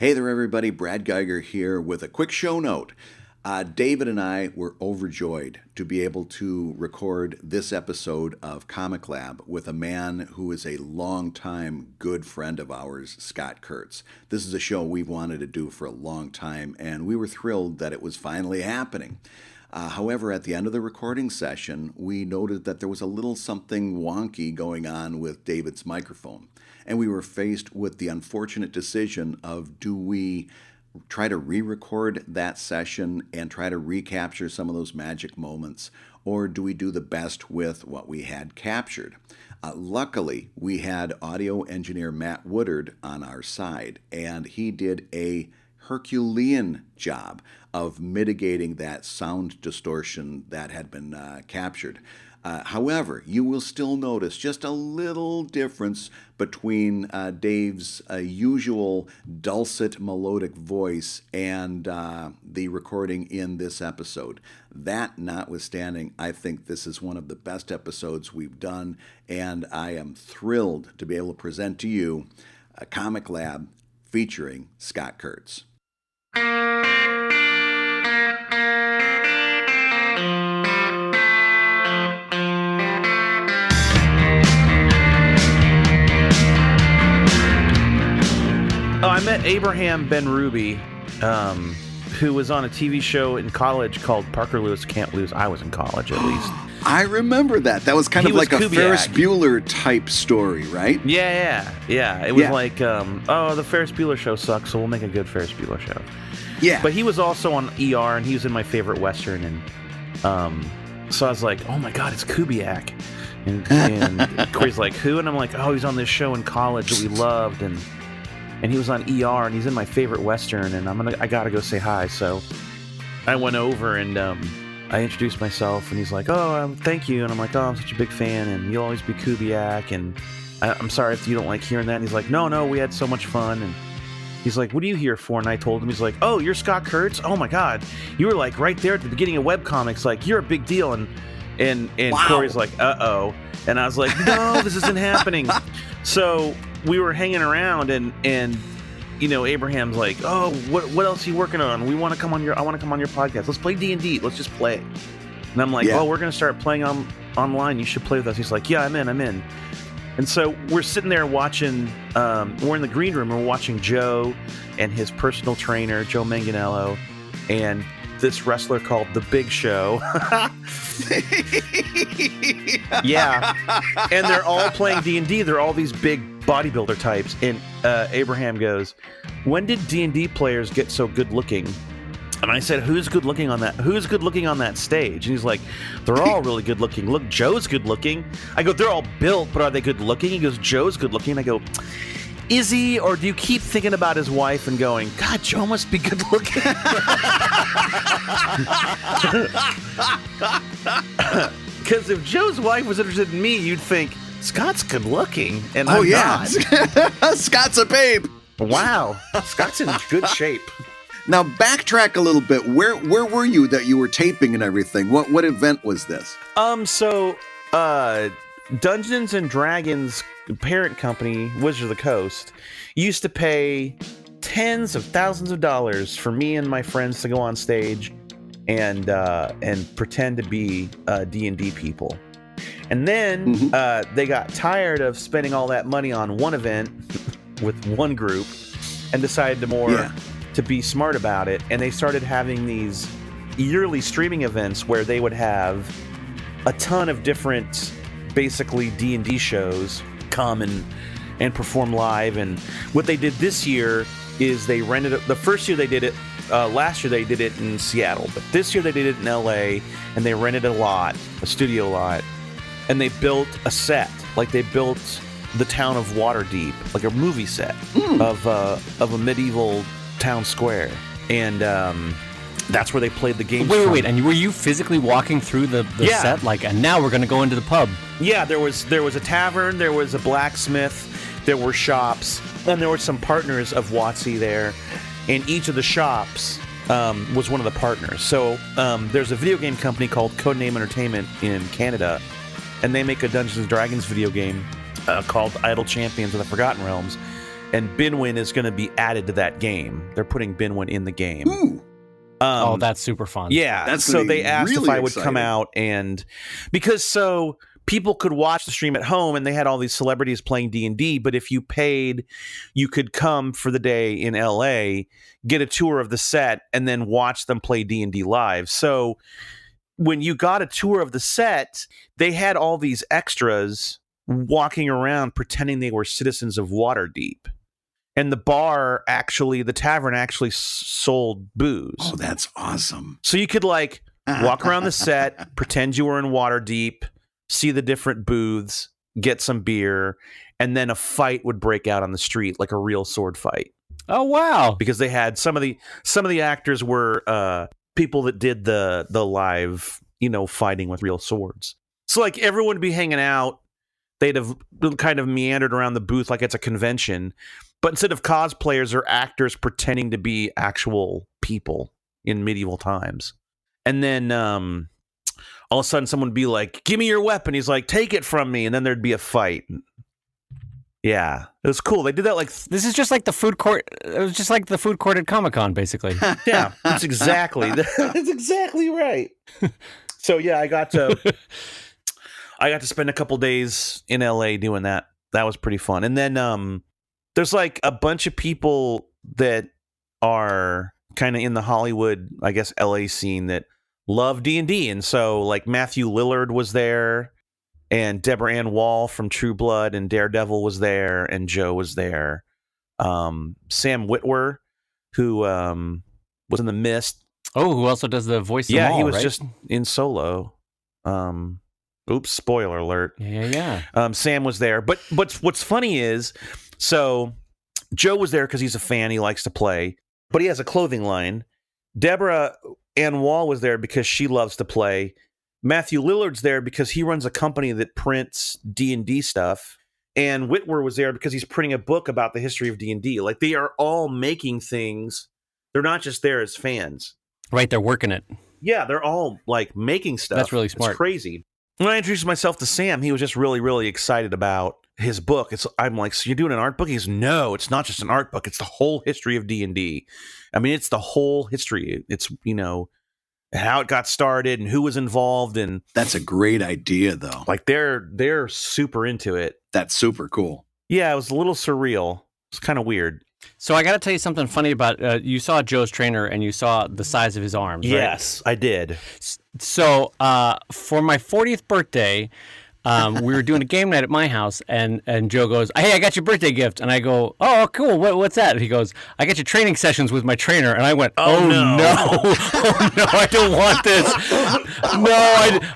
Hey there, everybody. Brad Geiger here with a quick show note. David and I were overjoyed to be able to record this episode of ComicLab with a man who is a longtime good friend of ours, Scott Kurtz. This is a show we've wanted to do for a long time, and we were thrilled that it was finally happening. However, at the end of the recording session, we noted that there was a little something wonky going on with David's microphone. And we were faced with the unfortunate decision of, do we try to re-record that session and try to recapture some of those magic moments, or do we do the best with what we had captured? Luckily, we had audio engineer Matt Woodard on our side, and he did a Herculean job of mitigating that sound distortion that had been captured. However, you will still notice just a little difference between Dave's usual dulcet melodic voice and the recording in this episode. That notwithstanding, I think this is one of the best episodes we've done, and I am thrilled to be able to present to you a ComicLab featuring Scott Kurtz. I met Abraham Ben Ruby, who was on a TV show in college called Parker Lewis Can't Lose. I was in college, at least. I remember that. That was kind of like a Ferris Bueller type story, right? Yeah. It was like, the Ferris Bueller show sucks, so we'll make a good Ferris Bueller show. Yeah. But he was also on ER, and he was in my favorite Western, and so I was like, oh my God, it's Kubiak. And Corey's like, who? And I'm like, oh, he's on this show in college that we loved, and he was on ER, and he's in my favorite Western, and I gotta go say hi. So I went over, and I introduced myself, and he's like, oh, thank you. And I'm like, oh, I'm such a big fan, and you'll always be Kubiak, and I'm sorry if you don't like hearing that. And he's like, no, we had so much fun. And he's like, what are you here for? And I told him, he's like, oh, you're Scott Kurtz? Oh my God. You were like right there at the beginning of Webcomics, like you're a big deal. And wow. Corey's like, uh-oh. And I was like, no, this isn't happening. So we were hanging around, and you know, Abraham's like, oh, what else are you working on? I want to come on your podcast. Let's play D&D. Let's just play. And I'm like, oh, we're going to start playing online. You should play with us. He's like, yeah, I'm in. And so we're sitting there watching, we're in the green room, and we're watching Joe and his personal trainer, Joe Manganiello, and this wrestler called The Big Show. Yeah. And they're all playing D&D. They're all these big bodybuilder types. And Abraham goes, when did D&D players get so good looking? And I said, who's good looking on that stage? And he's like, they're all really good looking. Look, Joe's good looking. I go, they're all built, but are they good looking? He goes, Joe's good looking. I go, is he? Or do you keep thinking about his wife and going, God, Joe must be good looking? Because if Joe's wife was interested in me, you'd think, Scott's good looking. And I'm not. Scott's a babe. Wow. Scott's in good shape. Now, backtrack a little bit. Where were you that you were taping and everything? What event was this? So Dungeons and Dragons parent company, Wizards of the Coast, used to pay tens of thousands of dollars for me and my friends to go on stage and pretend to be D&D people. And then they got tired of spending all that money on one event with one group and decided to be smart about it. And they started having these yearly streaming events where they would have a ton of different, basically D&D shows come and perform live. And what they did this year is they rented it. The first year they did it, last year they did it in Seattle, but this year they did it in LA, and they rented a studio lot, and they built a set. Like they built the town of Waterdeep, like a movie set of a medieval town square. And that's where they played the games. Wait, and were you physically walking through the set? Like, and now we're going to go into the pub. Yeah, there was a tavern, there was a blacksmith, there were shops, and there were some partners of WotC there. And each of the shops was one of the partners. So there's a video game company called Codename Entertainment in Canada, and they make a Dungeons & Dragons video game called Idle Champions of the Forgotten Realms. and Binwin is going to be added to that game. They're putting Binwin in the game. Ooh. Oh, that's super fun. Yeah. That's so gonna be they asked really if I would come exciting. out, and because people could watch the stream at home, and they had all these celebrities playing D&D, but if you paid, you could come for the day in LA, get a tour of the set, and then watch them play D&D live. So when you got a tour of the set, they had all these extras walking around pretending they were citizens of Waterdeep. And the tavern actually sold booze. Oh, that's awesome. So you could like walk around the set, pretend you were in Waterdeep, see the different booths, get some beer, and then a fight would break out on the street, like a real sword fight. Oh, wow. Because they had some of the actors were people that did the live, fighting with real swords. So like everyone would be hanging out. They'd have kind of meandered around the booth like it's a convention. But instead of cosplayers or actors pretending to be actual people in medieval times. And then all of a sudden someone would be like, give me your weapon. He's like, take it from me. And then there'd be a fight. Yeah, it was cool. They did that like... This is just like the food court. It was just like the food court at Comic-Con, basically. Yeah, that's exactly right. So yeah, I got to spend a couple days in LA doing that. That was pretty fun. And then there's like a bunch of people that are kind of in the Hollywood, I guess, LA scene that love D&D. And so like Matthew Lillard was there, and Deborah Ann Wall from True Blood and Daredevil was there, and Joe was there. Sam Witwer, who was in The Mist. Oh, who also does the voice of Yeah, Maul, he was right? just in Solo. Oops, spoiler alert. Yeah. Sam was there. But what's funny is, so Joe was there because he's a fan. He likes to play. But he has a clothing line. Deborah Ann Wall was there because she loves to play. Matthew Lillard's there because he runs a company that prints D&D stuff. And Whitwer was there because he's printing a book about the history of D&D. Like, they are all making things. They're not just there as fans. Right, they're working it. Yeah, they're all, like, making stuff. That's really smart. It's crazy. When I introduced myself to Sam, he was just really, really excited about his book. I'm like, so you're doing an art book? He's, no, it's not just an art book. It's the whole history of D&D. I mean, it's the whole history. It's, how it got started and who was involved. And That's a great idea, though. like, they're super into it. That's super cool. Yeah, it was a little surreal. It's kind of weird. So I got to tell you something funny about, you saw Joe's trainer and you saw the size of his arms, right? Yes, I did. So for my 40th birthday, we were doing a game night at my house, and Joe goes, hey, I got your birthday gift. And I go, oh, cool. What's that? And he goes, I got your training sessions with my trainer. And I went, oh, no. Oh, no, I don't want this. No,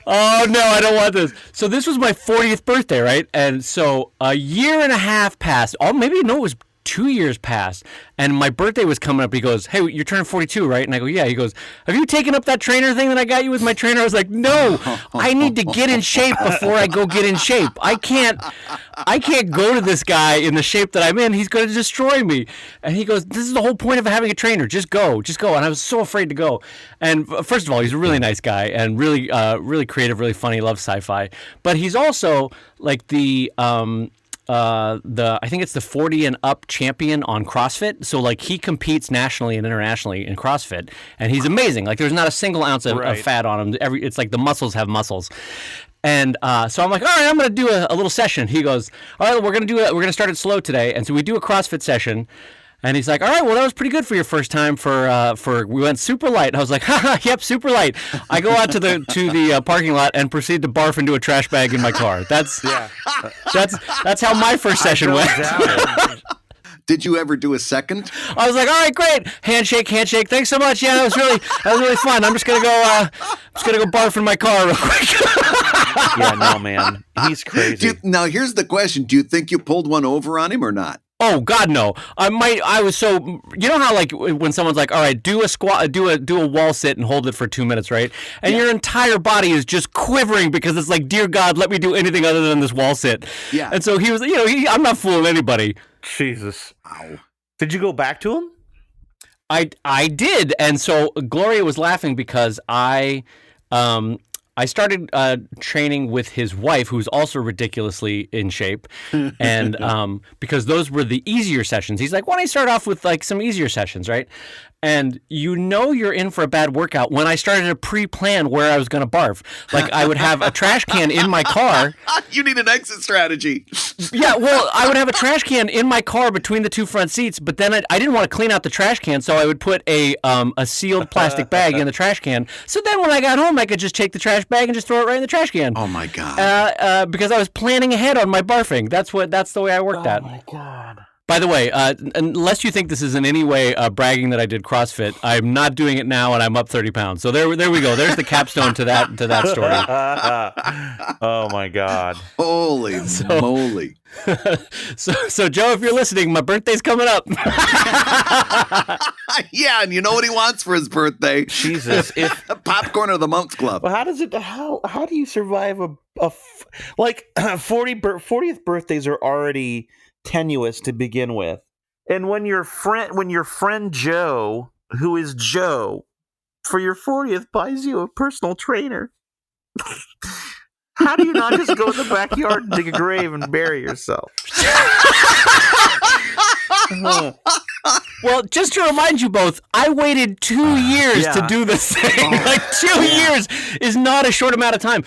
I don't want this. So this was my 40th birthday, right? And so a year and a half passed. Oh, maybe, no, it was 2 years passed, and my birthday was coming up. He goes, hey, you're turning 42, right? And I go, yeah. He goes, have you taken up that trainer thing that I got you with my trainer? I was like, no, I need to get in shape before I go get in shape. I can't go to this guy in the shape that I'm in. He's going to destroy me. And he goes, this is the whole point of having a trainer. Just go. And I was so afraid to go. And first of all, he's a really nice guy and really, really creative, really funny, loves sci-fi. But he's also like I think it's the 40 and up champion on CrossFit. So like he competes nationally and internationally in CrossFit, and he's amazing. Like there's not a single ounce of fat on him. It's like the muscles have muscles. And so I'm like, all right, I'm going to do a little session. He goes, all right, we're going to start it slow today. And so we do a CrossFit session. And he's like, all right, well, that was pretty good for your first time we went super light. And I was like, haha, yep, super light. I go out to the parking lot and proceed to barf into a trash bag in my car. That's how my first session went. Did you ever do a second? I was like, all right, great. Handshake. Thanks so much. Yeah, that was really fun. I'm just gonna go barf in my car real quick. Yeah, no, man. He's crazy. Now, here's the question. Do you think you pulled one over on him or not? Oh God, no! I was so, you know how like when someone's like, all right, do a squat, do a wall sit and hold it for 2 minutes, right? And your entire body is just quivering because it's like, dear God, let me do anything other than this wall sit. Yeah. And so he was, I'm not fooling anybody. Jesus. Wow. Did you go back to him? I did, and so Gloria was laughing because I I started training with his wife, who's also ridiculously in shape, and because those were the easier sessions. He's like, why don't you start off with like some easier sessions, right? And you're in for a bad workout when I started to pre-plan where I was going to barf. Like I would have a trash can in my car. You need an exit strategy. Yeah, well, I would have a trash can in my car between the two front seats, but then I didn't want to clean out the trash can, so I would put a sealed plastic bag in the trash can. So then when I got home, I could just take the trash bag and just throw it right in the trash can. Oh my God. Because I was planning ahead on my barfing. That's the way I worked at. Oh my God. By the way, unless you think this is in any way bragging that I did CrossFit, I'm not doing it now, and I'm up 30 pounds. So there we go. There's the capstone to that story. Oh my God! Holy moly! So Joe, if you're listening, my birthday's coming up. Yeah, and you know what he wants for his birthday? Jesus, if Popcorn or the Monks Club. well, how do you survive like 40th birthdays are already tenuous to begin with, and when your friend Joe, who is Joe, for your 40th buys you a personal trainer, how do you not just go in the backyard and dig a grave and bury yourself? Well, just to remind you both, I waited 2 years to do this thing. Like 2 years is not a short amount of time.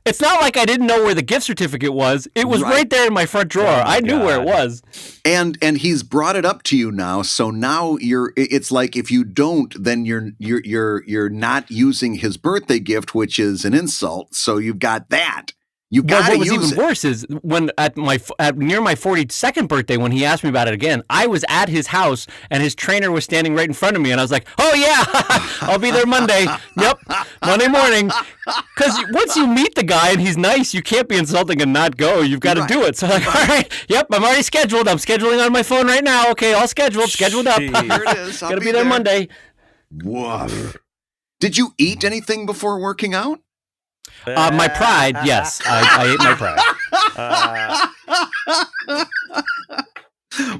It's not like I didn't know where the gift certificate was. It was right there in my front drawer. I knew where it was. And he's brought it up to you now. So now it's like if you don't, then you're not using his birthday gift, which is an insult. So you've got that. You got to use it. What was even worse is when at near my 42nd birthday, when he asked me about it again, I was at his house and his trainer was standing right in front of me, and I was like, "Oh yeah, I'll be there Monday. Yep, Monday morning." Because once you meet the guy and he's nice, you can't be insulting and not go. You've got to do it. So I'm like, all right, yep, I'm already scheduled. I'm scheduling on my phone right now. Okay, all scheduled up. Here it is. Got to be there Monday. Woof. Did you eat anything before working out? My pride, yes. I ate my pride.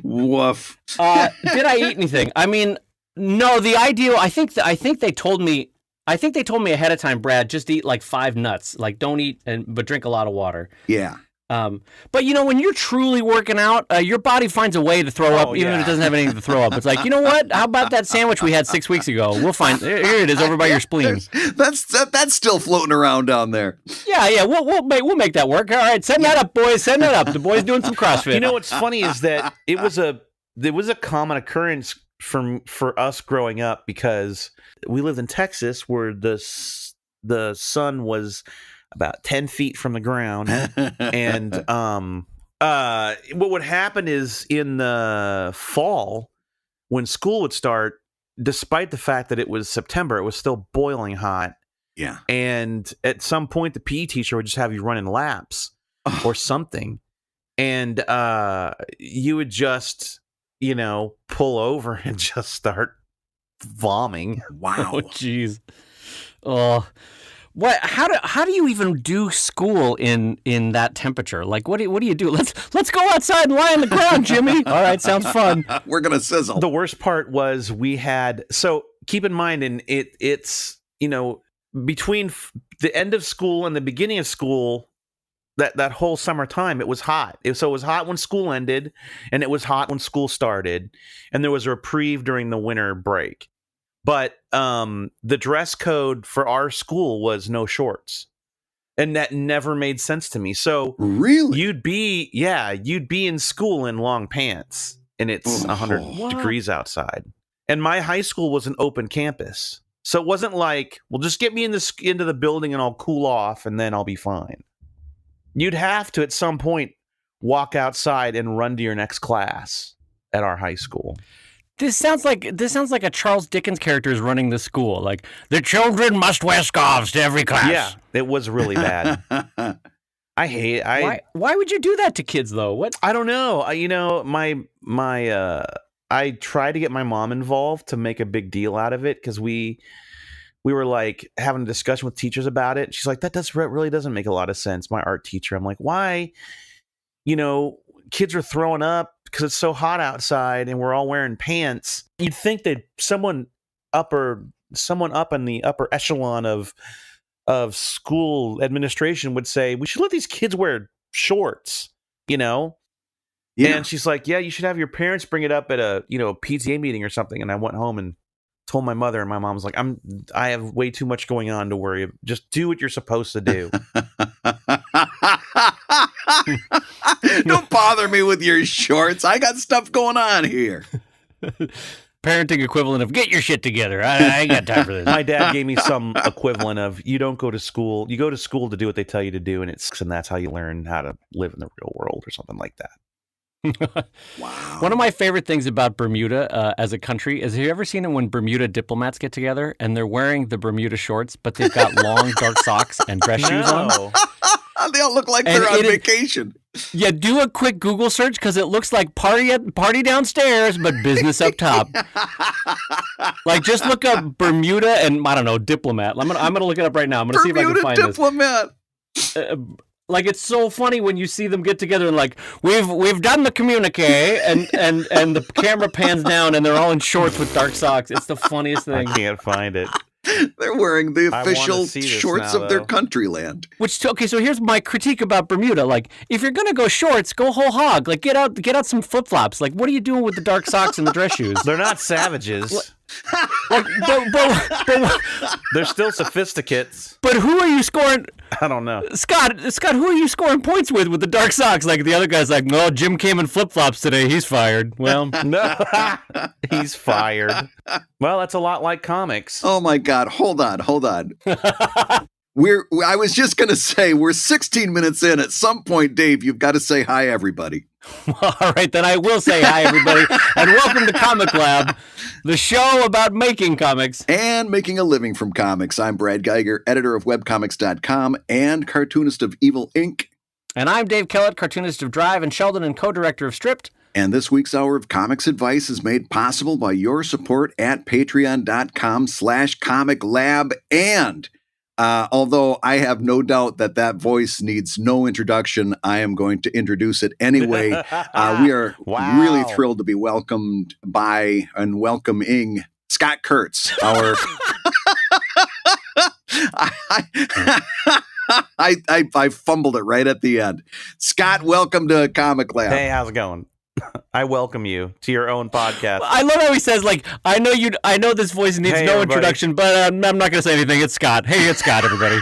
Woof. Did I eat anything? I mean, no. The ideal. I think they told me. I think they told me ahead of time, Brad. Just eat like 5 nuts. Like don't eat but drink a lot of water. Yeah. But you know, when you're truly working out, your body finds a way to throw up, even if it doesn't have anything to throw up. It's like, you know what? How about that sandwich we had 6 weeks ago? We'll find here it is over by your spleen. That's still floating around down there. Yeah. We'll make that work. All right, send that up, boys. Send that up. The boys doing some CrossFit. You know what's funny is that there was a common occurrence for us growing up because we lived in Texas where the sun was about 10 feet from the ground. And what would happen is in the fall, when school would start, despite the fact that it was September, it was still boiling hot. Yeah. And at some point, the PE teacher would just have you running laps or something. And you would just, pull over and just start vomiting. Wow. Oh, jeez. Oh. What? How do you even do school in that temperature? Like, what do you do? Let's go outside and lie on the ground, Jimmy. All right, sounds fun. We're gonna sizzle. The worst part was we had. So keep in mind, and it's between the end of school and the beginning of school, that whole summertime, it was hot. So it was hot when school ended, and it was hot when school started, and there was a reprieve during the winter break. But the dress code for our school was no shorts, and that never made sense to me. So really, you'd be in school in long pants, and it's 100 degrees outside. And my high school was an open campus, so it wasn't like, well, just get me into the building and I'll cool off, and then I'll be fine. You'd have to at some point walk outside and run to your next class at our high school. This sounds like a Charles Dickens character is running the school. Like, the children must wear scarves to every class. Yeah, it was really bad. I hate it. Why would you do that to kids though? What? I don't know. I tried to get my mom involved to make a big deal out of it because we were like having a discussion with teachers about it. She's like, that really doesn't make a lot of sense. My art teacher. I'm like, why? Kids are throwing up because it's so hot outside and we're all wearing pants. You'd think that someone up in the upper echelon of of school administration would say, we should let these kids wear shorts, you know? Yeah. And she's like, yeah, you should have your parents bring it up at a, PTA meeting or something. And I went home and told my mother, and my mom was like, I have way too much going on to worry. Just do what you're supposed to do. Don't bother me with your shorts. I got stuff going on here. Parenting equivalent of get your shit together. I ain't got time for this. My dad gave me some equivalent of you don't go to school. You go to school to do what they tell you to do, and that's how you learn how to live in the real world or something like that. Wow. One of my favorite things about Bermuda as a country is, have you ever seen it when Bermuda diplomats get together and they're wearing the Bermuda shorts, but they've got long dark socks and dress shoes on? They all look like they're on vacation. Yeah, do a quick Google search because it looks like party downstairs, but business up top. Like, just look up Bermuda and, I don't know, diplomat. I'm gonna look it up right now. I'm gonna see if I can find diplomat. This. Like, it's so funny when you see them get together and like, we've done the communique, and the camera pans down and they're all in shorts with dark socks. It's the funniest thing. I can't find it. They're wearing the official shorts now, of their though. country land. Okay, so here's my critique about Bermuda. Like, if you're gonna go shorts, go whole hog. Like, get out some flip flops. Like, what are you doing with the dark socks and the dress shoes? They're not savages. Like, but They're still sophisticates. But who are you scoring? I don't know. Scott, who are you scoring points with the dark socks? Like, the other guy's like, no, Jim came in flip flops today. He's fired. Well, No, he's fired. Well, that's a lot like comics. Oh my God! Hold on. I was just gonna say we're 16 minutes in. At some point, Dave, you've got to say hi, everybody. all right, then I will say hi, everybody, and welcome to ComicLab, the show about making comics and making a living from comics. I'm Brad Geiger, editor of Webcomics.com and cartoonist of Evil Inc. And I'm Dave Kellett, cartoonist of Drive and Sheldon and co-director of Stripped. And this week's hour of comics advice is made possible by your support at patreon.com/comiclab. And although I have no doubt that voice needs no introduction, I am going to introduce it anyway. We are really thrilled to be welcomed by and welcoming Scott Kurtz, our... I fumbled it right at the end. Scott, welcome to Comic Lab. Hey, how's it going? I welcome you to your own podcast. I love how he says, like, I know this voice needs no everybody. introduction, but I'm not going to say anything. It's Scott. Hey, it's Scott, everybody.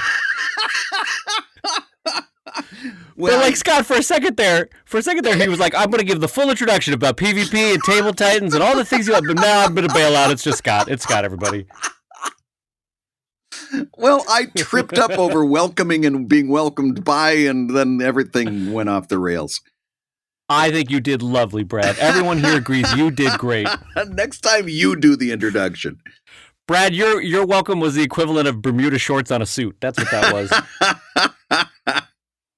Well, but like Scott, for a second there, he was like, I'm going to give the full introduction about PvP and Table Titans and all the things you have, but now I'm going to bail out. It's just Scott. It's Scott, everybody. Well, I tripped up over welcoming and being welcomed by, and then everything went off the rails. I think you did lovely, Brad. Everyone here agrees you did great. Next time you do the introduction. Brad, your welcome was the equivalent of Bermuda shorts on a suit. That's what that was.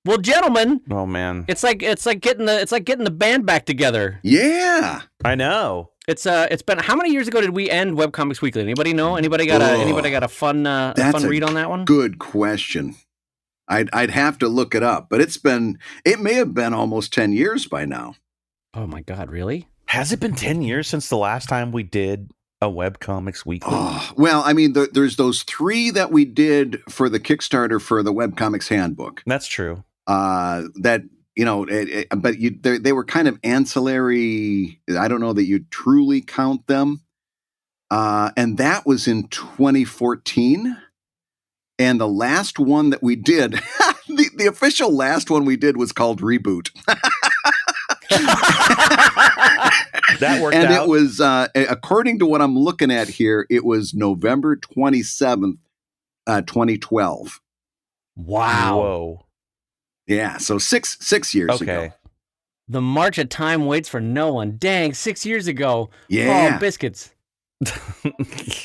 Well, gentlemen. Oh man. It's like getting the band back together. Yeah. I know. It's been, how many years ago did we end Webcomics Weekly? Anybody know? Anybody got a fun read on that one? Good question. I'd have to look it up, but it may have been almost 10 years by now. Oh my God, really? Has it been 10 years since the last time we did a Webcomics Weekly? Oh, well, I mean, there's those 3 that we did for the Kickstarter for the Webcomics Handbook. That's true. But they were kind of ancillary. I don't know that you truly count them. And that was in 2014. And the last one that we did, the official last one we did was called Reboot. That worked and out. It was, according to what I'm looking at here, it was November 27th, 2012. Wow. Whoa. Yeah, so six years ago. Okay. The march of time waits for no one. Dang, 6 years ago. Yeah. Oh, biscuits.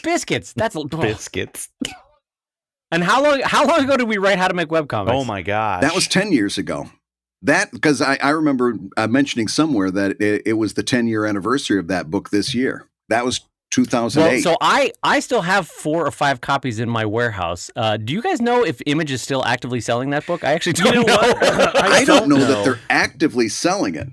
Biscuits. That's Biscuits. And how long ago did we write How to Make Webcomics? Oh my gosh. That was 10 years ago. That, because I remember mentioning somewhere that it was the 10-year anniversary of that book this year. That was 2008. Well, so I still have 4 or 5 copies in my warehouse. Do you guys know if Image is still actively selling that book? I actually don't know. I don't know that they're actively selling it.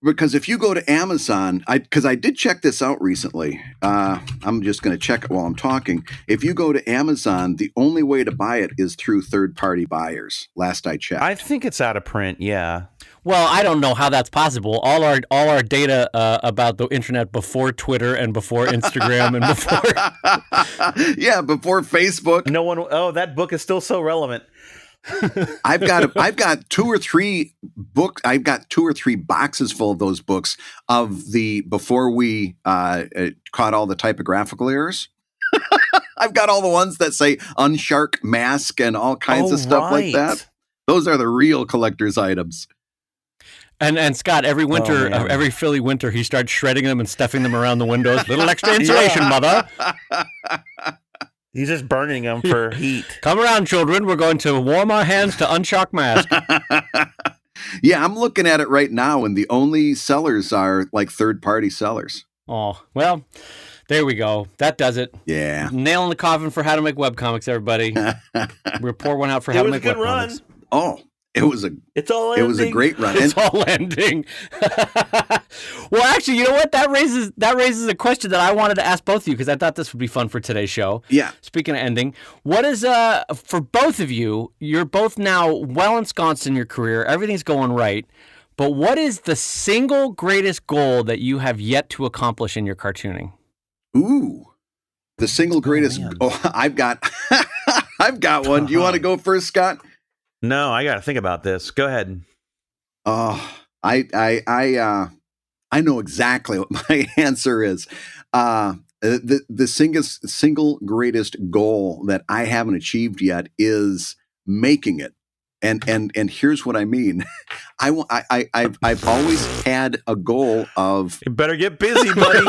because if you go to Amazon, because I did check this out recently. I'm just going to check it while I'm talking. If you go to Amazon, the only way to buy it is through third-party buyers. Last I checked. I think it's out of print. Yeah. Well, I don't know how that's possible. All our data about the internet before Twitter and before Instagram and before yeah, before Facebook. No one. Oh, that book is still so relevant. I've got 2 or 3 books. I've got 2 or 3 boxes full of those books of the before we caught all the typographical errors. I've got all the ones that say unshark mask and all kinds of stuff like that. Those are the real collector's items. And Scott, every winter, every Philly winter, he starts shredding them and stuffing them around the windows. Little extra insulation, mother. He's just burning them for heat. Come around, children. We're going to warm our hands to unshark mask. Yeah, I'm looking at it right now, and the only sellers are like third-party sellers. Oh, well, there we go. That does it. Yeah. Nail in the coffin for How to Make Webcomics, everybody. We'll pour one out for How to Make Webcomics. It was a good run. Oh. It was a great run. It's all ending. Well, actually, you know what? That raises a question that I wanted to ask both of you because I thought this would be fun for today's show. Yeah. Speaking of ending, what is for both of you? You're both now well ensconced in your career. Everything's going right. But what is the single greatest goal that you have yet to accomplish in your cartooning? Ooh, the single greatest. I've got one. Do you want to go first, Scott? No, I got to think about this. Go ahead. I know exactly what my answer is. The single greatest goal that I haven't achieved yet is making it. And here's what I mean. I've always had a goal of you better get busy, buddy.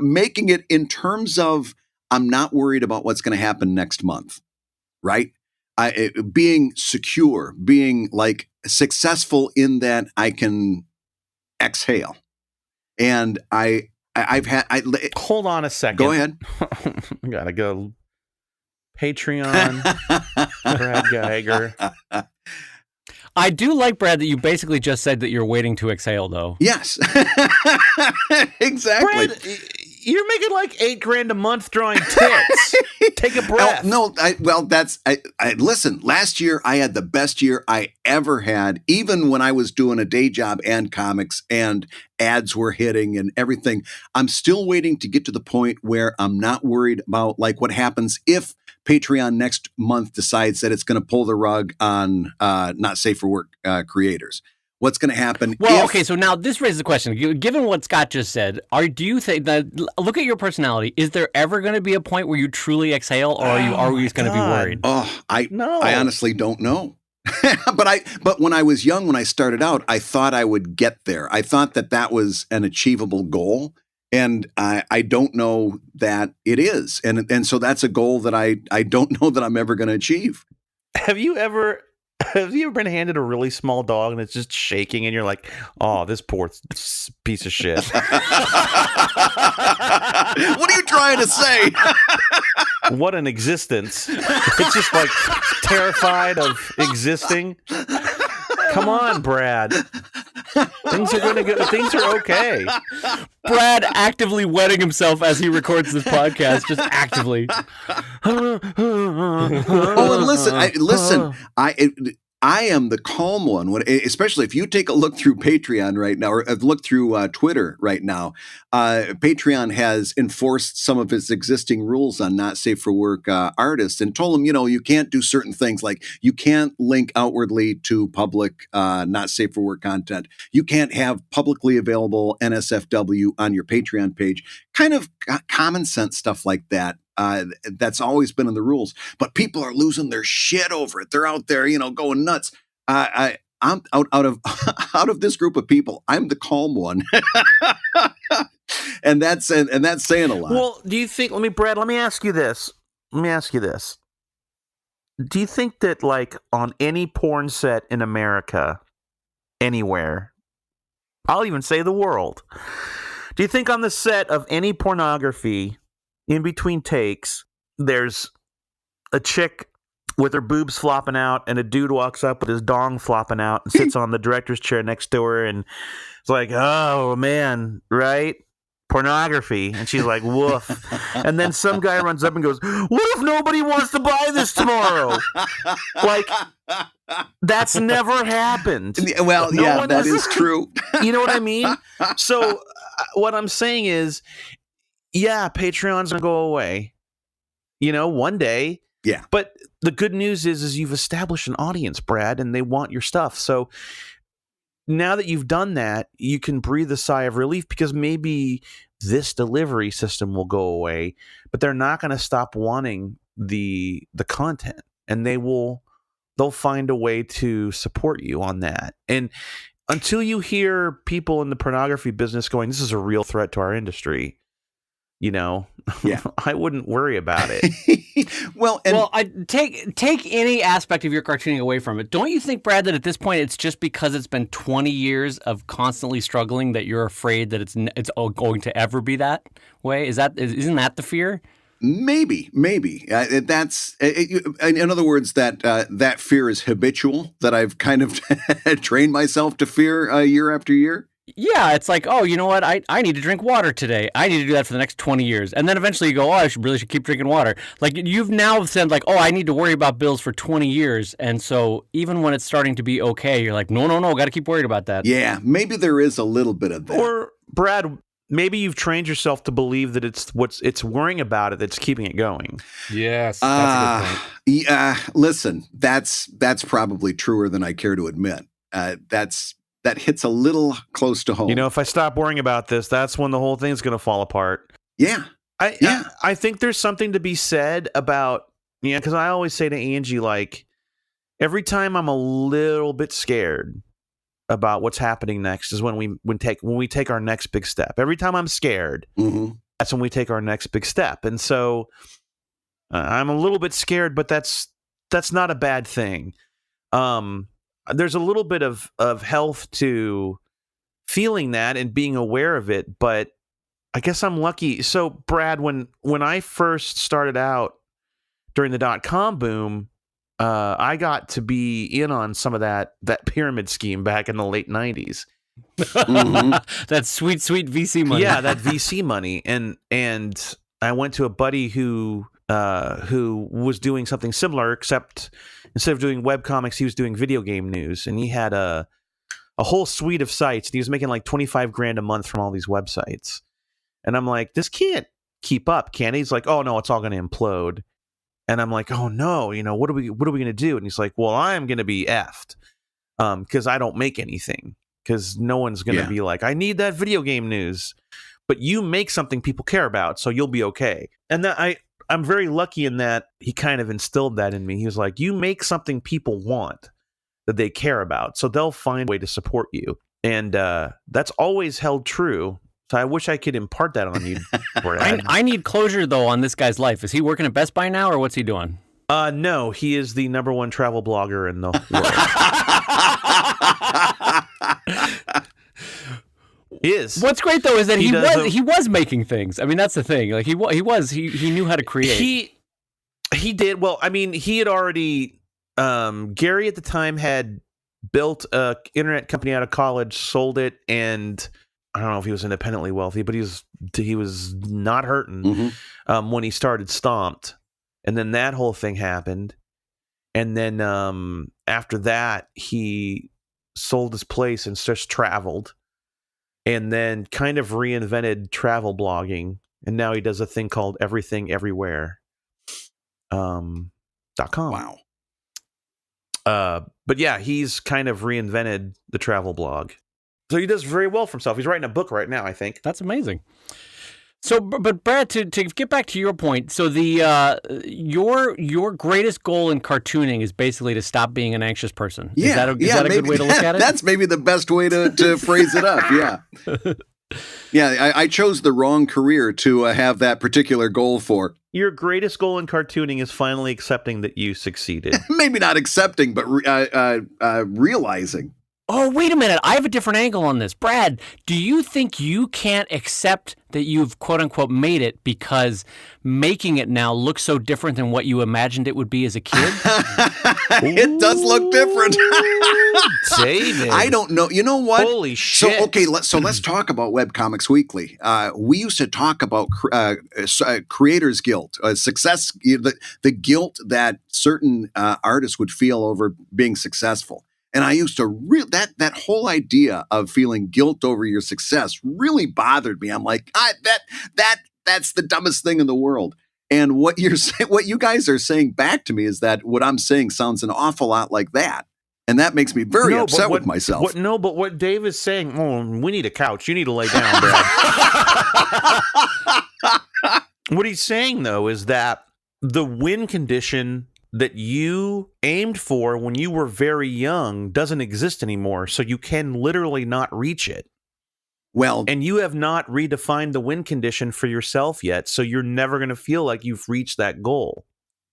Making it in terms of I'm not worried about what's going to happen next month, right? Being secure, being like successful in that I can exhale. And I've had. Hold on a second. Go ahead. I gotta go. Patreon, Brad Geiger. I do like, Brad, that you basically just said that you're waiting to exhale, though. Yes, exactly. Brad, you're making like $8,000 a month drawing tits. Take a breath. Listen, last year I had the best year I ever had, even when I was doing a day job and comics and ads were hitting and everything. I'm still waiting to get to the point where I'm not worried about like what happens if Patreon next month decides that it's going to pull the rug on not safe for work creators. What's going to happen? Well, okay, so now this raises a question. Given what Scott just said, do you think that, look at your personality, is there ever going to be a point where you truly exhale, or are you always going to be worried? I honestly don't know. But when I was young, when I started out, I thought I would get there. I thought that was an achievable goal. And I don't know that it is. And so that's a goal that I don't know that I'm ever going to achieve. Have you ever been handed a really small dog and it's just shaking and you're like, oh, this poor piece of shit? What are you trying to say? What an existence. It's just like terrified of existing. Come on, Brad. Things are okay. Brad actively wetting himself as he records this podcast, just actively. And listen. I am the calm one, especially if you take a look through Patreon right now, or look through Twitter right now. Patreon has enforced some of its existing rules on not safe for work artists and told them, you can't do certain things, like you can't link outwardly to public not safe for work content. You can't have publicly available NSFW on your Patreon page. Kind of common sense stuff like that. That's always been in the rules, but people are losing their shit over it. They're out there, going nuts. I'm out of this group of people. I'm the calm one, and that's saying a lot. Well, do you think? Brad, let me ask you this. Do you think that, like, on any porn set in America, anywhere, I'll even say the world, do you think on the set of any pornography, in between takes, there's a chick with her boobs flopping out, and a dude walks up with his dong flopping out and sits on the director's chair next to her, and it's like, oh man, right? Pornography. And she's like, woof. And then some guy runs up and goes, what if nobody wants to buy this tomorrow? Like, that's never happened. Well, yeah, that is true. You know what I mean? So what I'm saying is, yeah, Patreon's gonna go away, one day. Yeah. But the good news is you've established an audience, Brad, and they want your stuff. So now that you've done that, you can breathe a sigh of relief, because maybe this delivery system will go away, but they're not going to stop wanting the content, and they'll find a way to support you on that. And until you hear people in the pornography business going, this is a real threat to our industry, yeah. I wouldn't worry about it. Well, I take any aspect of your cartooning away from it. Don't you think, Brad, that at this point it's just because it's been 20 years of constantly struggling that you're afraid that it's going to ever be that way? Isn't that the fear? Maybe. That's in other words, that fear is habitual. That I've kind of trained myself to fear year after year. Yeah, it's like, oh, you know what? I need to drink water today. I need to do that for the next 20 years. And then eventually you go, oh, I should keep drinking water. Like, you've now said, like, oh, I need to worry about bills for 20 years. And so even when it's starting to be okay, you're like, no, got to keep worried about that. Yeah, maybe there is a little bit of that. Or, Brad, maybe you've trained yourself to believe that it's worrying about it that's keeping it going. Yes, that's a good point. Yeah, listen, that's probably truer than I care to admit. That hits a little close to home. If I stop worrying about this, that's when the whole thing's going to fall apart. Yeah. I think there's something to be said about, because I always say to Angie, like, every time I'm a little bit scared about what's happening next is when we take our next big step. Every time I'm scared, that's when we take our next big step. And so I'm a little bit scared, but that's not a bad thing. There's a little bit of health to feeling that and being aware of it, but I guess I'm lucky. So, Brad, when I first started out during the .com boom, I got to be in on some of that pyramid scheme back in the late 90s. That sweet VC money. Yeah, that VC money. And I went to a buddy who was doing something similar, except instead of doing webcomics, he was doing video game news, and he had a whole suite of sites, and he was making like $25,000 a month from all these websites. And I'm like, this can't keep up, can it? He's like, oh no, it's all going to implode. And I'm like, oh no, what are we going to do? And he's like, well, I'm going to be effed, because I don't make anything, because no one's going to be like, I need that video game news, but you make something people care about, so you'll be okay. And that I'm very lucky in that he kind of instilled that in me. He was like, you make something people want that they care about, so they'll find a way to support you. And that's always held true. So I wish I could impart that on you, Brad. I need closure, though, on this guy's life. Is he working at Best Buy now, or what's he doing? No, he is the #1 travel blogger in the world. Is. What's great though is that he was making things. I mean, that's the thing. Like he knew how to create. He did. Well, I mean, he had already Gary at the time had built a internet company out of college, sold it, and I don't know if he was independently wealthy, but he was not hurting when he started Stomped. And then that whole thing happened. And then after that, he sold his place and just traveled. And then kind of reinvented travel blogging. And now he does a thing called Everything Everywhere. .com. Wow. But yeah, he's kind of reinvented the travel blog. So he does very well for himself. He's writing a book right now, I think. That's amazing. So, but Brad, to get back to your point, so the your greatest goal in cartooning is basically to stop being an anxious person. Yeah, is that a good way to look at it? That's maybe the best way to phrase it up. Yeah, yeah. I chose the wrong career to have that particular goal for. Your greatest goal in cartooning is finally accepting that you succeeded. Maybe not accepting, but realizing. Oh, wait a minute. I have a different angle on this. Brad, do you think you can't accept that you've quote unquote made it because making it now looks so different than what you imagined it would be as a kid? It does look different. David. I don't know. You know what? Holy shit. So, okay, let's talk about Webcomics Weekly. We used to talk about creators' guilt, success, the guilt that certain artists would feel over being successful. And I used to that whole idea of feeling guilt over your success really bothered me. I'm like, that's the dumbest thing in the world. And what you guys are saying back to me is that what I'm saying sounds an awful lot like that. And that makes me very upset with myself. But what Dave is saying, we need a couch. You need to lay down, Brad. What he's saying, though, is that the win condition that you aimed for when you were very young doesn't exist anymore, so you can literally not reach it. Well, and you have not redefined the win condition for yourself yet, so you're never going to feel like you've reached that goal.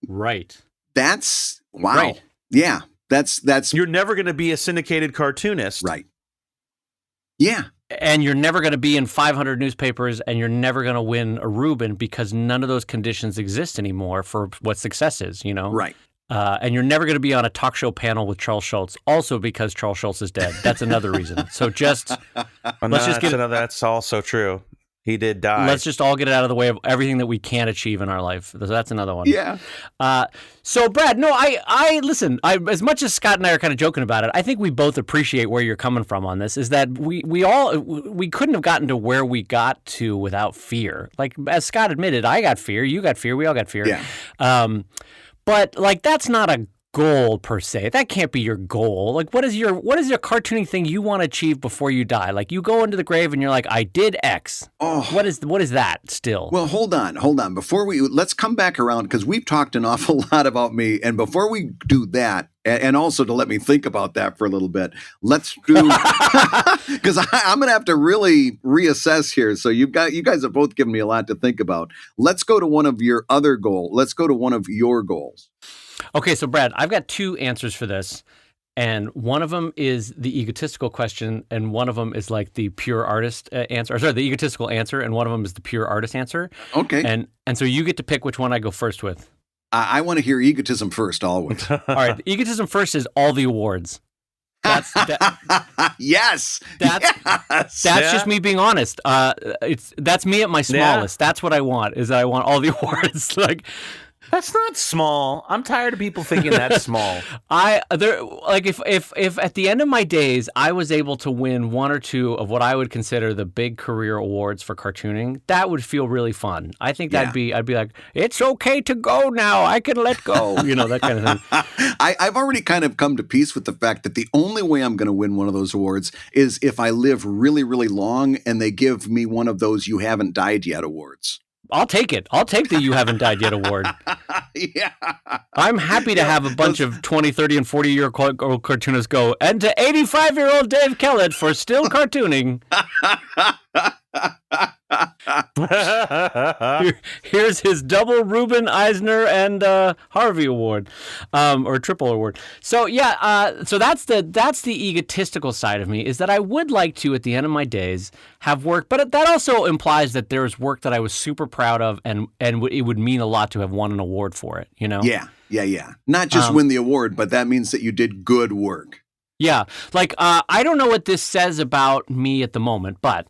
Right. That's wow. Right. Yeah. That's You're never going to be a syndicated cartoonist. Right. Yeah. And you're never going to be in 500 newspapers, and you're never going to win a Reuben because none of those conditions exist anymore for what success is, you know? Right. And you're never going to be on a talk show panel with Charles Schultz, also because Charles Schultz is dead. That's another reason. So that's also true. He did die. Let's just all get it out of the way of everything that we can't achieve in our life. That's another one. Yeah. So Brad, no, I listen. As much as Scott and I are kind of joking about it, I think we both appreciate where you're coming from on this. Is that we couldn't have gotten to where we got to without fear. Like as Scott admitted, I got fear, you got fear, we all got fear. Yeah. But like that's not a goal per se. That can't be your goal. Like what is your cartooning thing you want to achieve before you die? Like you go into the grave and you're like, I did X. Oh. What is that still? Well, hold on. Let's come back around because we've talked an awful lot about me. And before we do that, and also to let me think about that for a little bit, let's do because I'm going to have to really reassess here. So you guys have both given me a lot to think about. Let's go to one of your other goals. Let's go to one of your goals. Okay, so Brad, I've got two answers for this, and one of them is the egotistical question, and one of them is like the pure artist answer. Or sorry, the egotistical answer, and one of them is the pure artist answer. Okay. And so you get to pick which one I go first with. I want to hear egotism first, always. All right, the egotism first is all the awards. Yes. That's just me being honest. That's me at my smallest. Yeah. That's what I want. Is that I want all the awards. Like. That's not small. I'm tired of people thinking that's small. If at the end of my days I was able to win one or two of what I would consider the big career awards for cartooning, that would feel really fun. I think I'd be like, it's okay to go now. I can let go. You know, that kind of thing. I've already kind of come to peace with the fact that the only way I'm going to win one of those awards is if I live really, really long and they give me one of those "You Haven't Died Yet" awards. I'll take it. I'll take the You Haven't Died Yet award. Yeah. I'm happy to have a bunch of 20, 30, and 40-year-old cartoonists go, and to 85-year-old Dave Kellett for still cartooning. Here's his double Reuben, Eisner, and Harvey award, or triple award. So so that's the egotistical side of me, is that I would like to at the end of my days have work, but that also implies that there's work that I was super proud of, and it would mean a lot to have won an award for it. You know? Yeah. Not just win the award, but that means that you did good work. Yeah, like I don't know what this says about me at the moment, but.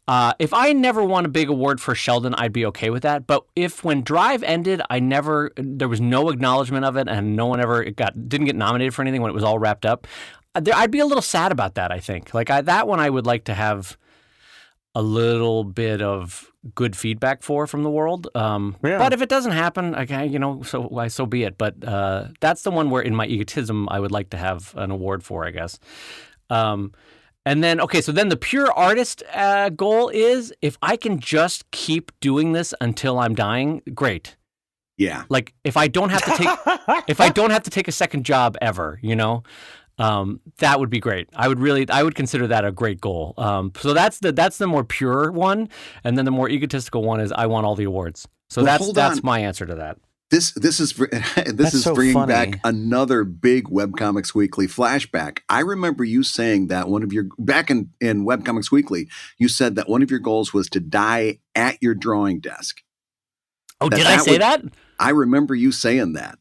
If I never won a big award for Sheldon, I'd be okay with that. But if when Drive ended, there was no acknowledgement of it, and no one ever didn't get nominated for anything when it was all wrapped up, I'd be a little sad about that. I think that one I would like to have a little bit of good feedback from the world. But if it doesn't happen, so be it. But that's the one where in my egotism I would like to have an award for, I guess. And then, so then the pure artist goal is if I can just keep doing this until I'm dying, great. Yeah. Like if I don't have to take a second job ever, that would be great. I would consider that a great goal. So that's the more pure one, and then the more egotistical one is I want all the awards. So that's my answer to that. This is so bringing funny. back another big Webcomics Weekly flashback. I remember you saying that back in Webcomics Weekly, you said that one of your goals was to die at your drawing desk. Oh, did I say that? I remember you saying that.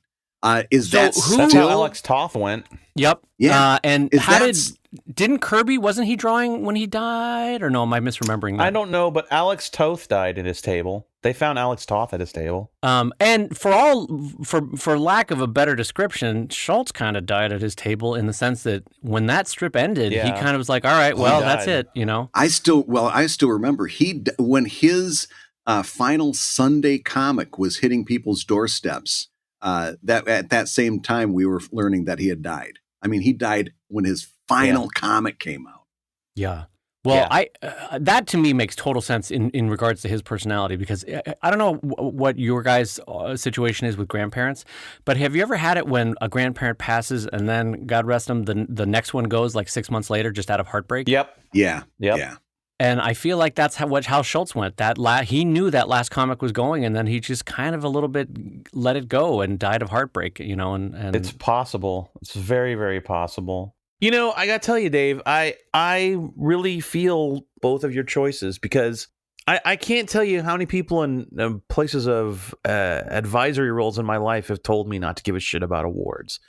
Is So that who- That's still? how Alex Toth went. Yep. Yeah. And Is how that didn't Kirby, wasn't he drawing when he died? Or no, am I misremembering that? I don't know, but Alex Toth died at his table. They found Alex Toth at his table. And for lack of a better description, Schultz kind of died at his table in the sense that when that strip ended, he Yeah. kind of was like, all right, well, died. that's it, you know? I still remember when his final Sunday comic was hitting people's doorsteps. That at that same time we were learning that he had died. I mean, he died when his final comic came out. Yeah. Well, that to me makes total sense in regards to his personality, because I don't know what your guys' situation is with grandparents, but have you ever had it when a grandparent passes and then, God rest him, the next one goes like 6 months later just out of heartbreak? Yep. Yeah. Yep. Yeah. And I feel like that's how Schultz went. He knew that last comic was going, and then he just kind of a little bit let it go and died of heartbreak, you know. And It's possible. It's very, very possible. You know, I got to tell you, Dave, I really feel both of your choices, because I can't tell you how many people in places of advisory roles in my life have told me not to give a shit about awards.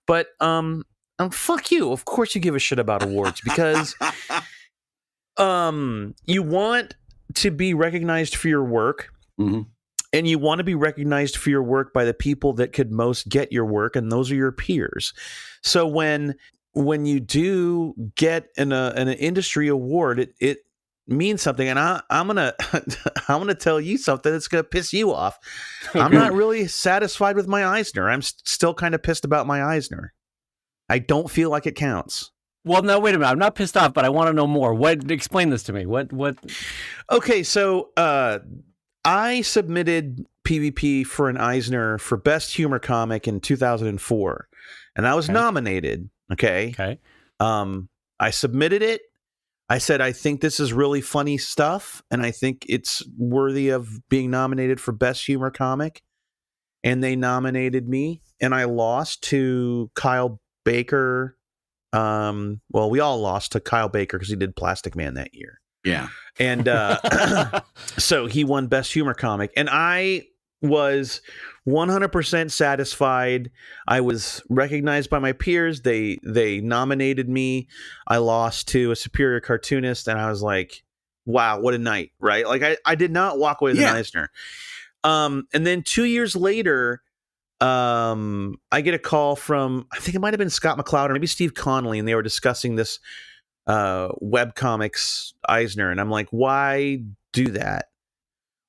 But fuck you. Of course you give a shit about awards, because you want to be recognized for your work. Mm-hmm. And you want to be recognized for your work by the people that could most get your work, and those are your peers. So when you do get an industry award, it means something. And I'm gonna tell you something that's gonna piss you off. I'm not really satisfied with my Eisner. I'm still kind of pissed about my Eisner. I don't feel like it counts. well, no, wait a minute. I'm not pissed off, but I want to know more. Explain this to me. What? Okay, so I submitted PvP for an Eisner for Best Humor Comic in 2004, and I was nominated. Okay. I submitted it. I said, I think this is really funny stuff, and I think it's worthy of being nominated for Best Humor Comic. And they nominated me, and I lost to Kyle Baker. Well, we all lost to Kyle Baker because he did Plastic Man that year. Yeah. And so he won Best Humor Comic, and I was 100% satisfied. I was recognized by my peers. They nominated me. I lost to a superior cartoonist, and I was like, wow, what a night, right? Like I did not walk away with an Eisner. And then 2 years later, I get a call from, I think it might have been Scott McCloud or maybe Steve Connolly, and they were discussing this webcomics Eisner, and I'm like, why do that?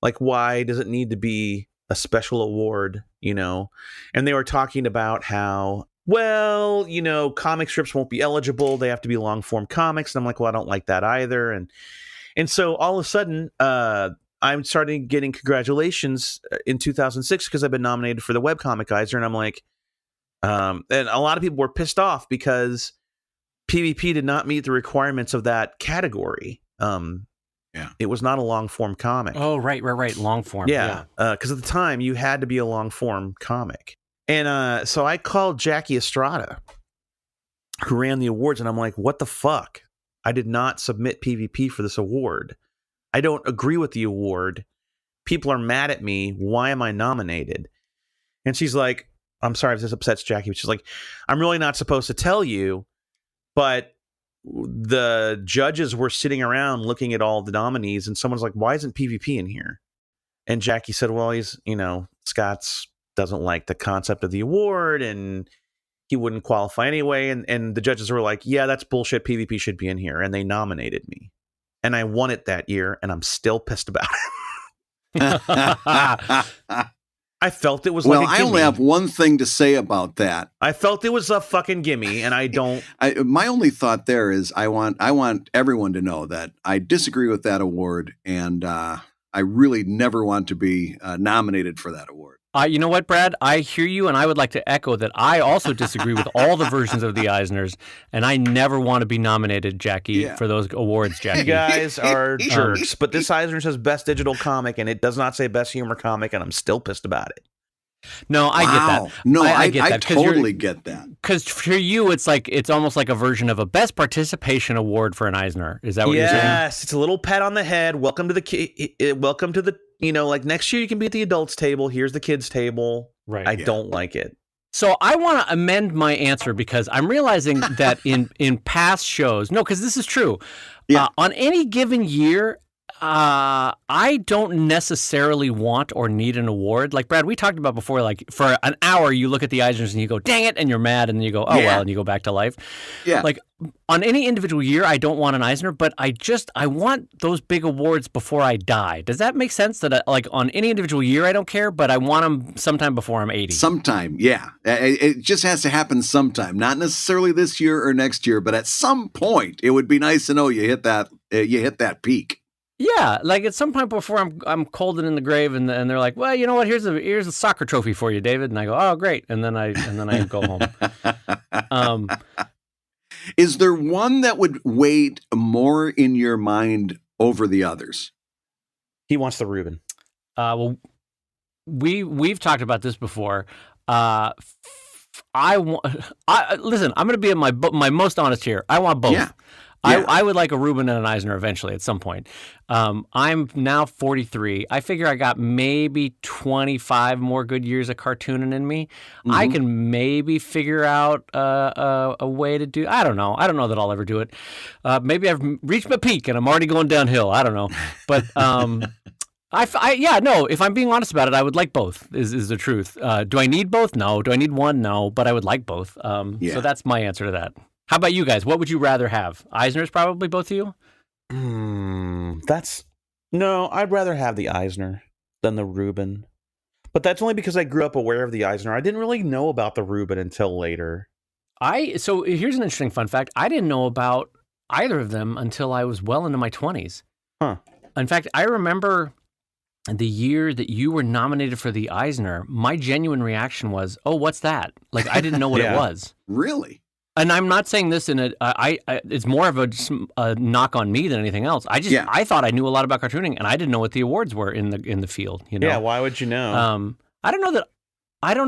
Like, why does it need to be a special award, you know? And they were talking about how, well, you know, comic strips won't be eligible, they have to be long form comics. And I'm like, well, I don't like that either. And so all of a sudden I'm starting getting congratulations in 2006 because I've been nominated for the webcomic Eisner, and I'm like, and a lot of people were pissed off because PvP did not meet the requirements of that category. It was not a long form comic. Oh, right. Long form. Yeah. Because at the time you had to be a long form comic. And so I called Jackie Estrada, who ran the awards, and I'm like, what the fuck? I did not submit PvP for this award. I don't agree with the award. People are mad at me. Why am I nominated? And she's like, I'm sorry if this upsets Jackie, but she's like, I'm really not supposed to tell you, but the judges were sitting around looking at all the nominees, and someone's like, why isn't PvP in here? And Jackie said, well, he's, you know, Scott's doesn't like the concept of the award, and he wouldn't qualify anyway. And the judges were like, yeah, that's bullshit. PvP should be in here. And they nominated me. And I won it that year, and I'm still pissed about it. I felt it was like a gimme. I only have one thing to say about that. I felt it was a fucking gimme, and I don't. My only thought there is I want everyone to know that I disagree with that award, and I really never want to be nominated for that award. You know what, Brad? I hear you, and I would like to echo that I also disagree with all the versions of the Eisners, and I never want to be nominated, Jackie, for those awards, Jackie. You guys are jerks, but this Eisner says Best Digital Comic, and it does not say Best Humor Comic, and I'm still pissed about it. No, I get that. No, I get I that, 'cause totally get that. Because for you, it's almost like a version of a best participation award for an Eisner. Is that what you're saying? Yes, it's a little pat on the head. Welcome to the like next year you can be at the adults table. Here's the kids table. Right. I don't like it. So I want to amend my answer because I'm realizing that in past shows, no, because this is true. Yeah. On any given year, I don't necessarily want or need an award. Like Brad, we talked about before, like for an hour you look at the Eisners and you go, dang it, and you're mad, and then you go, oh well, and you go back to life. Yeah. Like on any individual year, I don't want an Eisner, but I want those big awards before I die. Does that make sense? That like on any individual year, I don't care, but I want them sometime before I'm 80. Sometime, yeah. It just has to happen sometime. Not necessarily this year or next year, but at some point, it would be nice to know you hit that peak. Yeah, like at some point before I'm cold and in the grave, and they're like, well, you know what? Here's a soccer trophy for you, David. And I go, oh, great. And then I go home. Is there one that would weigh more in your mind over the others? He wants the Reuben. Well, we've talked about this before. Listen, I'm going to be my most honest here. I want both. Yeah. Yeah. I would like a Reuben and an Eisner eventually at some point. I'm now 43. I figure I got maybe 25 more good years of cartooning in me. Mm-hmm. I can maybe figure out a way to do. I don't know. I don't know that I'll ever do it. Maybe I've reached my peak and I'm already going downhill. I don't know. But if I'm being honest about it, I would like both. Is the truth. Do I need both? No. Do I need one? No. But I would like both. So that's my answer to that. How about you guys? What would you rather have? Eisner's probably both of you? I'd rather have the Eisner than the Reuben. But that's only because I grew up aware of the Eisner. I didn't really know about the Reuben until later. So here's an interesting fun fact. I didn't know about either of them until I was well into my 20s. Huh. In fact, I remember the year that you were nominated for the Eisner, my genuine reaction was, oh, what's that? Like, I didn't know what it was. Really? And I'm not saying this in it's more of a knock on me than anything else. I thought I knew a lot about cartooning, and I didn't know what the awards were in the field. You know? Yeah, why would you know? I don't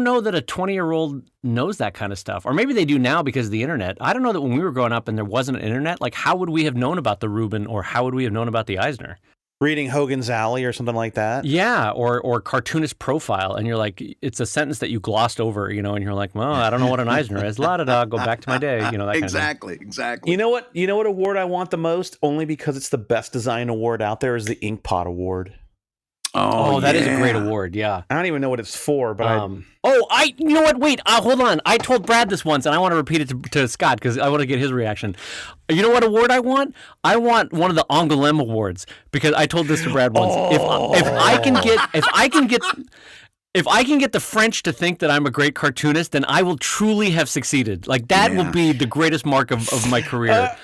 know that a 20-year-old knows that kind of stuff, or maybe they do now because of the internet. I don't know that when we were growing up and there wasn't an internet, like how would we have known about the Reuben, or how would we have known about the Eisner? Reading Hogan's Alley or something like that? Yeah, or Cartoonist Profile, and you're like, it's a sentence that you glossed over, and you're like, well, I don't know what an Eisner is. La-da-da, go back to my day, that Exactly. You know what award I want the most? Only because it's the best design award out there is the Ink Pot Award. Oh, that is a great award, yeah. I don't even know what it's for, but you know what? Wait, hold on. I told Brad this once, and I want to repeat it to Scott because I want to get his reaction. You know what award I want? I want one of the Angoulême Awards because I told this to Brad once. If I can get the French to think that I'm a great cartoonist, then I will truly have succeeded. Like that will be the greatest mark of my career.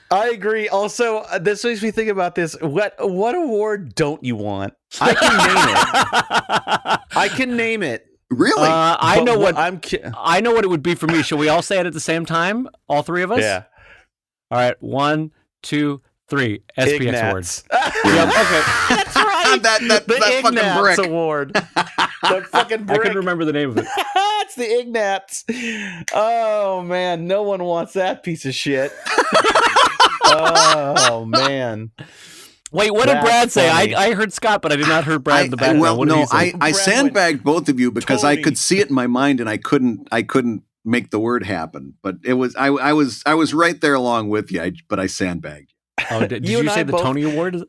I agree. Also, this makes me think about this. What award don't you want? I can name it. Really? I know what it would be for me. Shall we all say it at the same time? All three of us? Yeah. All right. 1, 2, 3. SPX Ignatz. Awards. Yep. Okay. That's right. that the fucking Ignatz brick. Award. The fucking brick. I couldn't remember the name of it. It's the Ignatz. Oh man, no one wants that piece of shit. Oh man. Wait, what did Brad say? I heard Scott, but I did not hear Brad in the background. I sandbagged both of you because I could see it in my mind and I couldn't make the word happen. But it was I was right there along with you, but I sandbagged. Oh, did you say the Tony Award?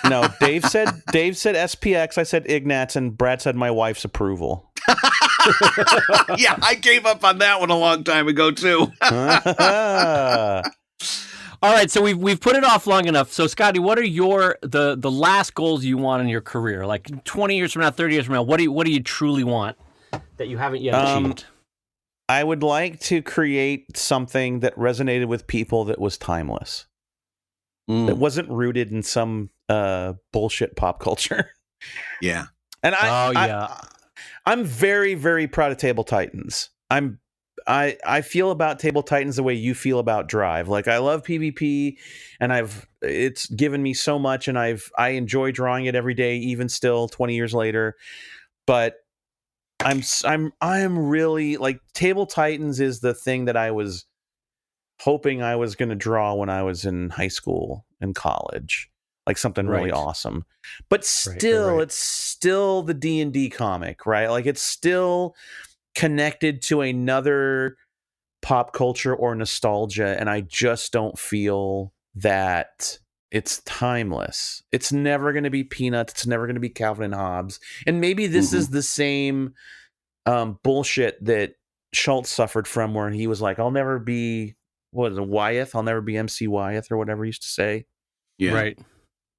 No, Dave said SPX, I said Ignatz, and Brad said my wife's approval. Yeah, I gave up on that one a long time ago too. All right, so we've put it off long enough. So, Scotty, what are the last goals you want in your career? Like 20 years from now, 30 years from now, what do you truly want that you haven't yet achieved? I would like to create something that resonated with people that was timeless. That wasn't rooted in some bullshit pop culture. Yeah. And I'm very, very proud of Table Titans. I feel about Table Titans the way you feel about Drive. Like I love PvP and it's given me so much and I enjoy drawing it every day, even still 20 years later. But I'm really like Table Titans is the thing that I was hoping I was going to draw when I was in high school and college, like something really awesome. But still, it's still the D&D comic, right? Like it's still connected to another pop culture or nostalgia, and I just don't feel that it's timeless. It's never going to be Peanuts. It's never going to be Calvin and Hobbes. And maybe this is the same bullshit that Schultz suffered from, where he was like, I'll never be, what is it, Wyeth? I'll never be MC Wyeth or whatever he used to say. Yeah. Right.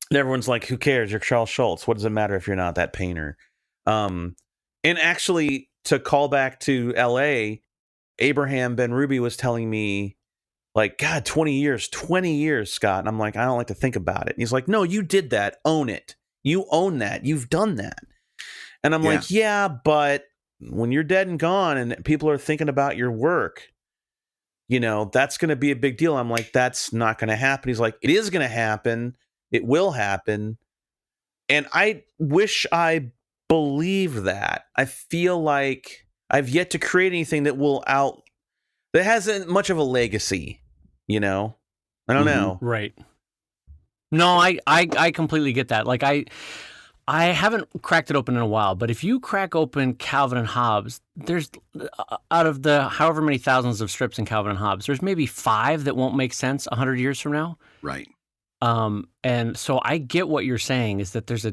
And everyone's like, who cares? You're Charles Schultz. What does it matter if you're not that painter? And actually, to call back to LA, Abraham Ben Ruby was telling me, like, God, 20 years, Scott. And I'm like, I don't like to think about it. And he's like, no, you did that. Own it. You own that. You've done that. And I'm like, yeah, but when you're dead and gone and people are thinking about your work, you know, that's going to be a big deal. I'm like, that's not going to happen. He's like, it is going to happen. It will happen. And I wish I believe that. I feel like I've yet to create anything that that hasn't much of a legacy, you know? I don't know. Right. No, I completely get that. Like I haven't cracked it open in a while, but if you crack open Calvin and Hobbes, there's out of the however many thousands of strips in Calvin and Hobbes, there's maybe 5 that won't make sense 100 years from now. Right. And so I get what you're saying is that there's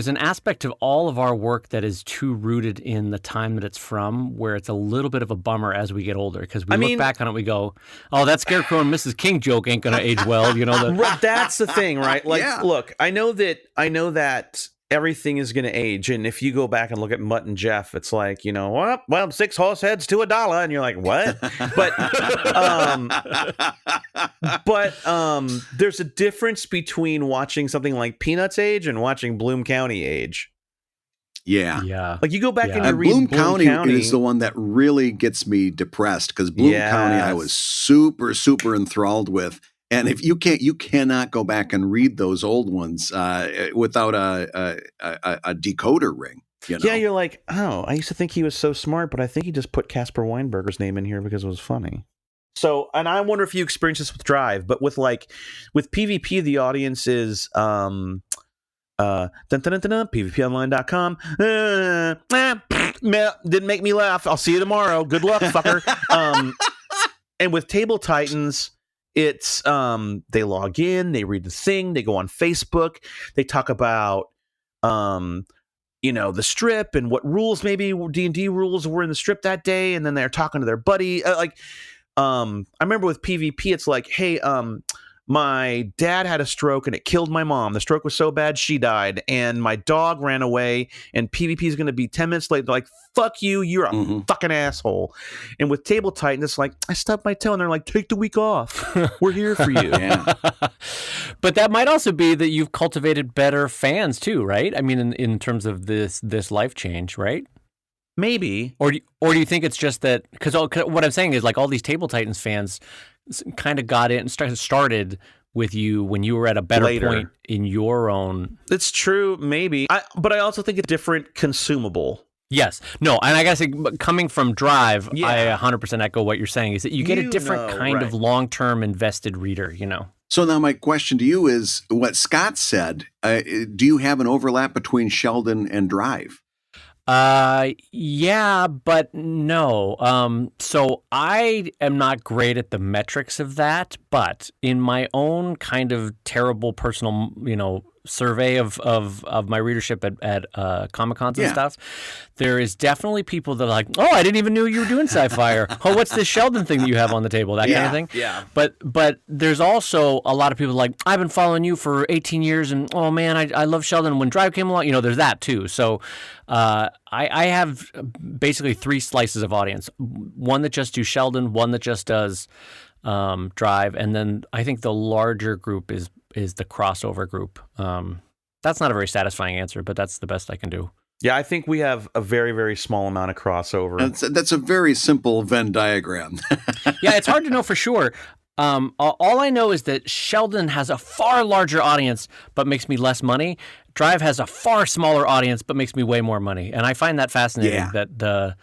an aspect of all of our work that is too rooted in the time that it's from, where it's a little bit of a bummer as we get older, because we look back on it, we go, "Oh, that Scarecrow and Mrs. King joke ain't gonna age well," you know. That's the thing, right? Like, look, I know that everything is going to age, and if you go back and look at Mutt and Jeff, it's like, you know, well, 6 horse heads to $1, and you're like, what? But there's a difference between watching something like Peanuts age and watching Bloom County age. Yeah. Like you go back and you read Bloom County is the one that really gets me depressed, because Bloom County I was super, super enthralled with. And if you cannot go back and read those old ones without a decoder ring. You know? Yeah, you're like, oh, I used to think he was so smart, but I think he just put Casper Weinberger's name in here because it was funny. So, and I wonder if you experience this with Drive, but with PvP, the audience is PvPonline.com. Didn't make me laugh. I'll see you tomorrow. Good luck, fucker. And with Table Titans, it's they log in, they read the thing, they go on Facebook, they talk about you know, the strip and what rules, maybe D&D rules were in the strip that day, and then they're talking to their buddy. I remember with PvP, it's like, hey, my dad had a stroke and it killed my mom. The stroke was so bad she died, and my dog ran away, and PvP is going to be 10 minutes late. They're like, fuck you, you're a fucking asshole. And with Table Titan, it's like, I stubbed my toe, and they're like, take the week off. We're here for you. But that might also be that you've cultivated better fans too, right? I mean, in terms of this life change, right? Maybe. Or do you think it's just that, because what I'm saying is, like, all these Table Titans fans kind of got in and started with you when you were at a better point in your own. It's true, maybe. But I also think it's different consumable. Yes. No, and I gotta say, coming from Drive, I 100% echo what you're saying, is that you get a different kind of long-term invested reader, you know. So now my question to you is, what Scott said, do you have an overlap between Sheldon and Drive? Yeah, but no. So I am not great at the metrics of that, but in my own kind of terrible personal, you know, survey of my readership at Comic-Cons and stuff, there is definitely people that are like, oh, I didn't even know you were doing sci-fi, or oh, what's this Sheldon thing that you have on the table, that kind of thing. Yeah. But there's also a lot of people like, I've been following you for 18 years, and oh man, I love Sheldon. When Drive came along, you know, there's that too. So I have basically 3 slices of audience: one that just do Sheldon, one that just does Drive, and then I think the larger group is the crossover group. That's not a very satisfying answer, but that's the best I can do. Yeah, I think we have a very, very small amount of crossover. That's a very simple Venn diagram. Yeah, it's hard to know for sure. All I know is that Sheldon has a far larger audience, but makes me less money. Drive has a far smaller audience, but makes me way more money. And I find that fascinating. Yeah. That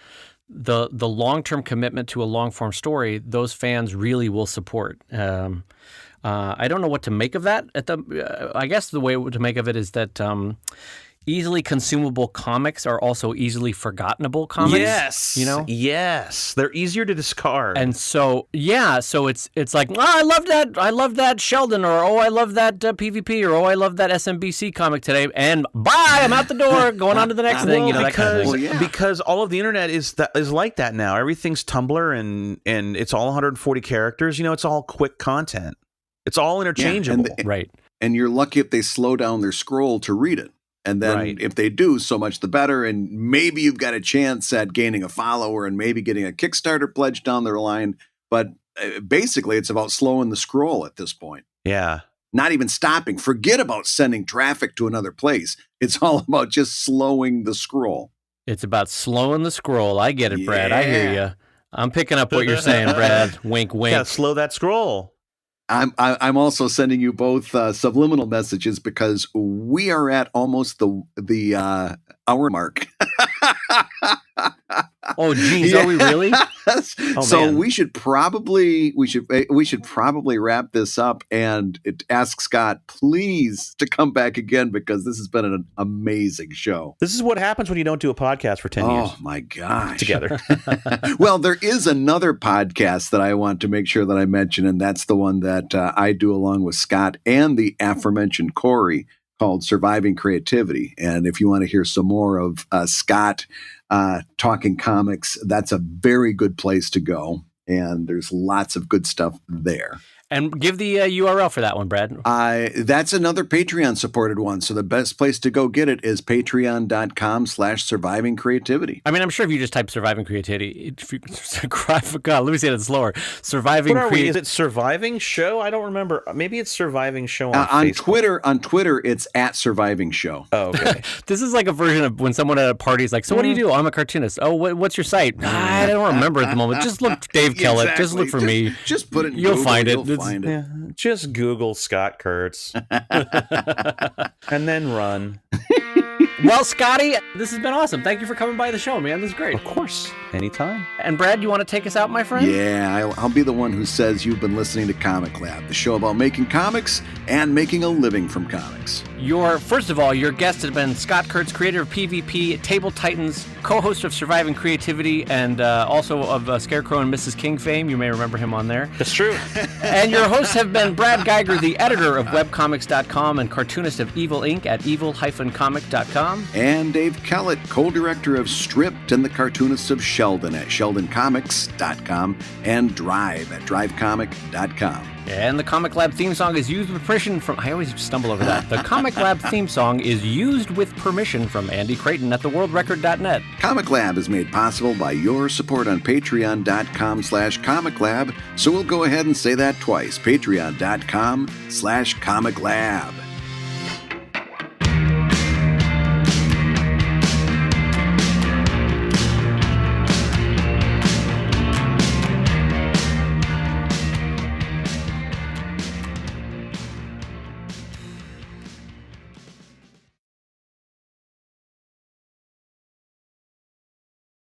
the long-term commitment to a long-form story, those fans really will support. I don't know what to make of that. I guess the way to make of it is that easily consumable comics are also easily forgottenable comics. Yes, yes, they're easier to discard. And so it's like, I love that Sheldon, or I love that PvP, or I love that SMBC comic today, and bye, I'm out the door, going on to the next thing. That kind of thing. Because all of the internet is like that now. Everything's Tumblr, and it's all 140 characters. It's all quick content. It's all interchangeable, right? And you're lucky if they slow down their scroll to read it. And then if they do, so much the better. And maybe you've got a chance at gaining a follower and maybe getting a Kickstarter pledge down the line. But basically, it's about slowing the scroll at this point. Yeah. Not even stopping. Forget about sending traffic to another place. It's all about just slowing the scroll. It's about slowing the scroll. I get it, Brad. I hear you. I'm picking up what you're saying, Brad. Wink, wink. Yeah, slow that scroll. I'm also sending you both subliminal messages because we are at almost the hour mark. Oh, geez, are we really? Yes. So we should probably wrap this up and ask Scott, please, to come back again because this has been an amazing show. This is what happens when you don't do a podcast for 10 years. Oh my gosh! Together. Well, there is another podcast that I want to make sure that I mention, and that's the one that I do along with Scott and the aforementioned Corey, called Surviving Creativity. And if you want to hear some more of Scott talking comics, that's a very good place to go. And there's lots of good stuff there. And give the URL for that one, Brad. That's another Patreon supported one. So the best place to go get it is patreon.com/surviving creativity. I mean, I'm sure if you just type surviving creativity, God, let me say that slower. Surviving creativity. Is it surviving show? I don't remember. Maybe it's surviving show on Facebook. On Twitter, it's at surviving show. Oh, okay. This is like a version of when someone at a party is like, so what do you do? I'm a cartoonist. Oh, what's your site? I don't remember at the moment. Just look Dave Kellett. Exactly. Just look for me. Just put it in You'll Google, find it. Yeah, just Google Scott Kurtz and then run. Well, Scotty, this has been awesome. Thank you for coming by the show, man. This is great. Of course. Anytime. And Brad, you want to take us out, my friend? Yeah, I'll be the one who says you've been listening to ComicLab, the show about making comics and making a living from comics. First of all, your guest has been Scott Kurtz, creator of PvP, Table Titans, co-host of Surviving Creativity, and also of Scarecrow and Mrs. King fame. You may remember him on there. That's true. And your hosts have been Brad Geiger, the editor of Webcomics.com and cartoonist of Evil Inc. at evil-comic.com. And Dave Kellett, co-director of Stripped and the cartoonist of Sheldon at sheldoncomics.com and Drive at drivecomic.com. And the ComicLab theme song is used with permission from... I always stumble over that. The ComicLab theme song is used with permission from Andy Creighton at theworldrecord.net. ComicLab is made possible by your support on patreon.com/ComicLab, so we'll go ahead and say that twice, patreon.com/ComicLab.